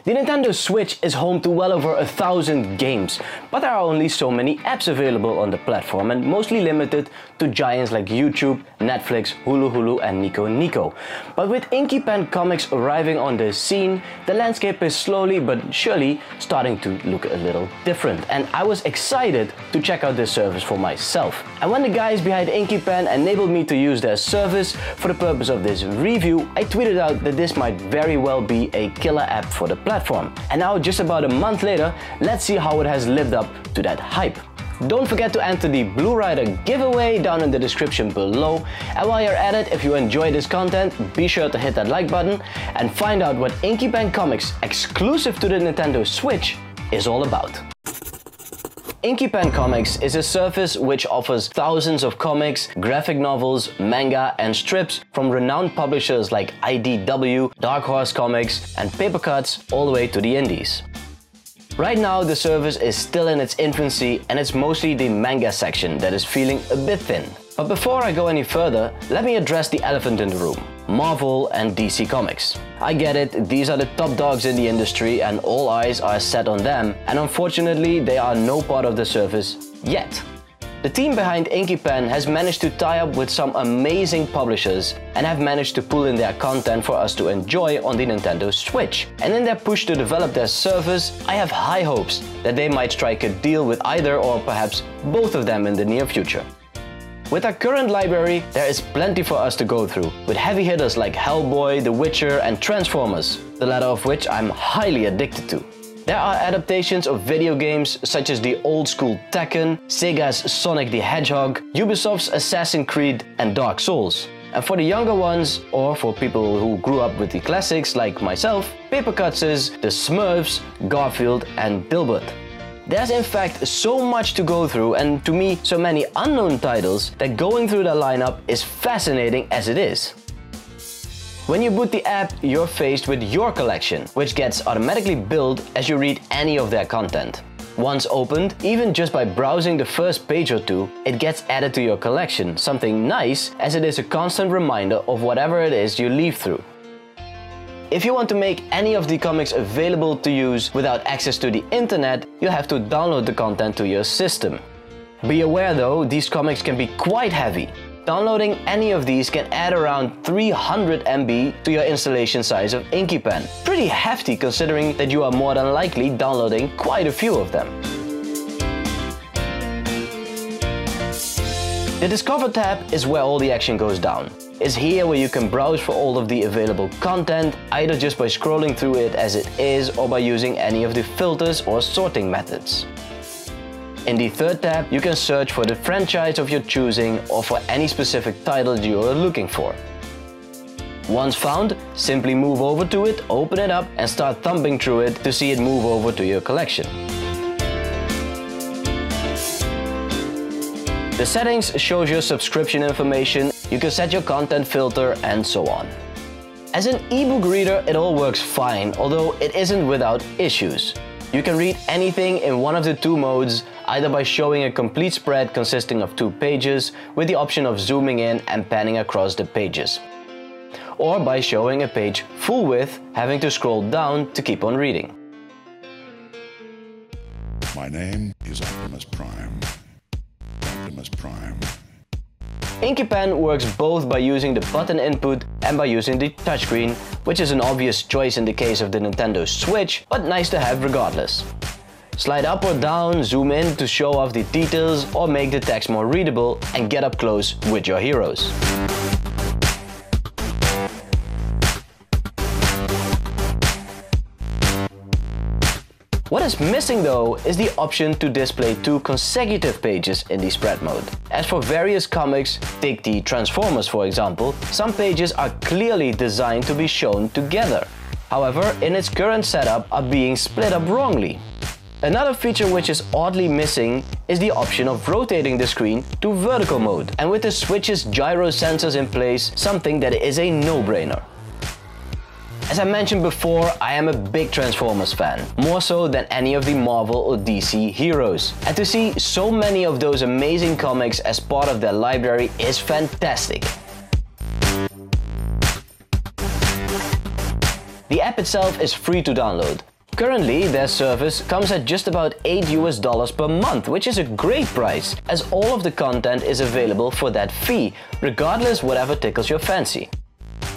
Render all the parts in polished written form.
The Nintendo Switch is home to well over 1,000 games, but there are only so many apps available on the platform and mostly limited to giants like YouTube, Netflix, Hulu and Nico. But with InkyPen Comics arriving on the scene, the landscape is slowly but surely starting to look a little different, and I was excited to check out this service for myself. And when the guys behind InkyPen enabled me to use their service for the purpose of this review, I tweeted out that this might very well be a killer app for the platform. And now, just about a month later, let's see how it has lived up to that hype. Don't forget to enter the Blue Rider giveaway down in the description below. And while you're at it, if you enjoy this content, be sure to hit that like button and find out what InkyPen Comics exclusive to the Nintendo Switch is all about. InkyPen Comics is a service which offers thousands of comics, graphic novels, manga and strips from renowned publishers like IDW, Dark Horse Comics and paper cuts all the way to the indies. Right now the service is still in its infancy and it's mostly the manga section that is feeling a bit thin. But before I go any further, let me address the elephant in the room: Marvel and DC Comics. I get it, these are the top dogs in the industry and all eyes are set on them, and unfortunately they are no part of the service yet. The team behind InkyPen has managed to tie up with some amazing publishers and have managed to pull in their content for us to enjoy on the Nintendo Switch. And in their push to develop their service, I have high hopes that they might strike a deal with either or perhaps both of them in the near future. With our current library, there is plenty for us to go through, with heavy hitters like Hellboy, The Witcher and Transformers, the latter of which I'm highly addicted to. There are adaptations of video games such as the old school Tekken, Sega's Sonic the Hedgehog, Ubisoft's Assassin's Creed and Dark Souls. And for the younger ones, or for people who grew up with the classics like myself, paper cuts is The Smurfs, Garfield and Dilbert. There's in fact so much to go through, and to me so many unknown titles, that going through the lineup is fascinating as it is. When you boot the app, you're faced with your collection, which gets automatically built as you read any of their content. Once opened, even just by browsing the first page or two, it gets added to your collection, something nice as it is a constant reminder of whatever it is you leaf through. If you want to make any of the comics available to use without access to the internet, you'll have to download the content to your system. Be aware though, these comics can be quite heavy. Downloading any of these can add around 300 MB to your installation size of InkyPen. Pretty hefty considering that you are more than likely downloading quite a few of them. The Discover tab is where all the action goes down. It's here where you can browse for all of the available content, either just by scrolling through it as it is or by using any of the filters or sorting methods. In the third tab, you can search for the franchise of your choosing or for any specific title you are looking for. Once found, simply move over to it, open it up and start thumbing through it to see it move over to your collection. The settings shows your subscription information, you can set your content filter and so on. As an ebook reader, it all works fine, although it isn't without issues. You can read anything in one of the two modes, either by showing a complete spread consisting of 2 pages with the option of zooming in and panning across the pages, or by showing a page full width, having to scroll down to keep on reading. My name is Optimus Prime. Optimus Prime. InkyPen works both by using the button input and by using the touchscreen, which is an obvious choice in the case of the Nintendo Switch, but nice to have regardless. Slide up or down, zoom in to show off the details or make the text more readable, and get up close with your heroes. What is missing though is the option to display 2 consecutive pages in the spread mode. As for various comics, take the Transformers for example, some pages are clearly designed to be shown together. However, in its current setup are being split up wrongly. Another feature which is oddly missing is the option of rotating the screen to vertical mode, and with the Switch's gyro sensors in place, something that is a no-brainer. As I mentioned before, I am a big Transformers fan, more so than any of the Marvel or DC heroes. And to see so many of those amazing comics as part of their library is fantastic. The app itself is free to download, Currently, their service comes at just about $8 per month, which is a great price, as all of the content is available for that fee, regardless whatever tickles your fancy.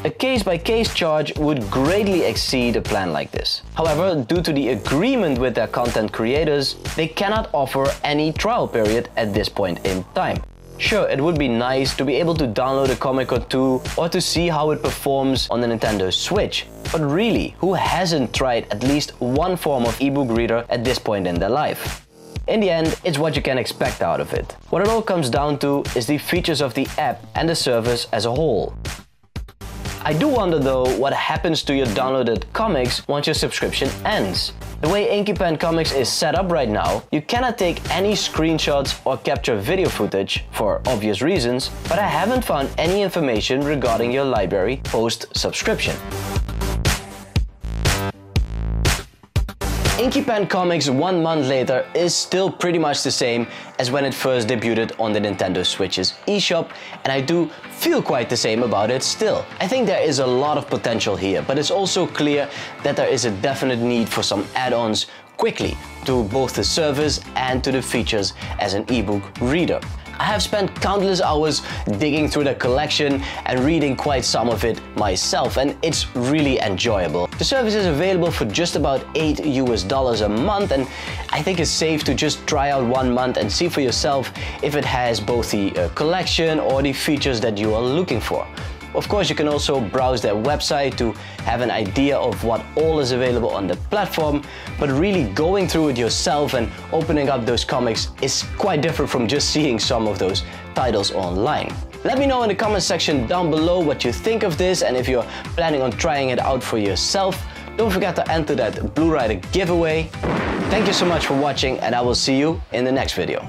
A case-by-case charge would greatly exceed a plan like this. However, due to the agreement with their content creators, they cannot offer any trial period at this point in time. Sure, it would be nice to be able to download a comic or two or to see how it performs on the Nintendo Switch. But really, who hasn't tried at least one form of ebook reader at this point in their life? In the end, it's what you can expect out of it. What it all comes down to is the features of the app and the service as a whole. I do wonder though what happens to your downloaded comics once your subscription ends. The way InkyPen Comics is set up right now, you cannot take any screenshots or capture video footage for obvious reasons, but I haven't found any information regarding your library post-subscription. InkyPen Comics 1 month later is still pretty much the same as when it first debuted on the Nintendo Switch's eShop, and I do feel quite the same about it still. I think there is a lot of potential here, but it's also clear that there is a definite need for some add-ons quickly to both the service and to the features as an ebook reader. I have spent countless hours digging through the collection and reading quite some of it myself, and it's really enjoyable. The service is available for just about $8 a month, and I think it's safe to just try out 1 month and see for yourself if it has both the collection or the features that you are looking for. Of course, you can also browse their website to have an idea of what all is available on the platform, but really going through it yourself and opening up those comics is quite different from just seeing some of those titles online. Let me know in the comment section down below what you think of this, and if you're planning on trying it out for yourself. Don't forget to enter that Blue Rider giveaway. Thank you so much for watching, and I will see you in the next video.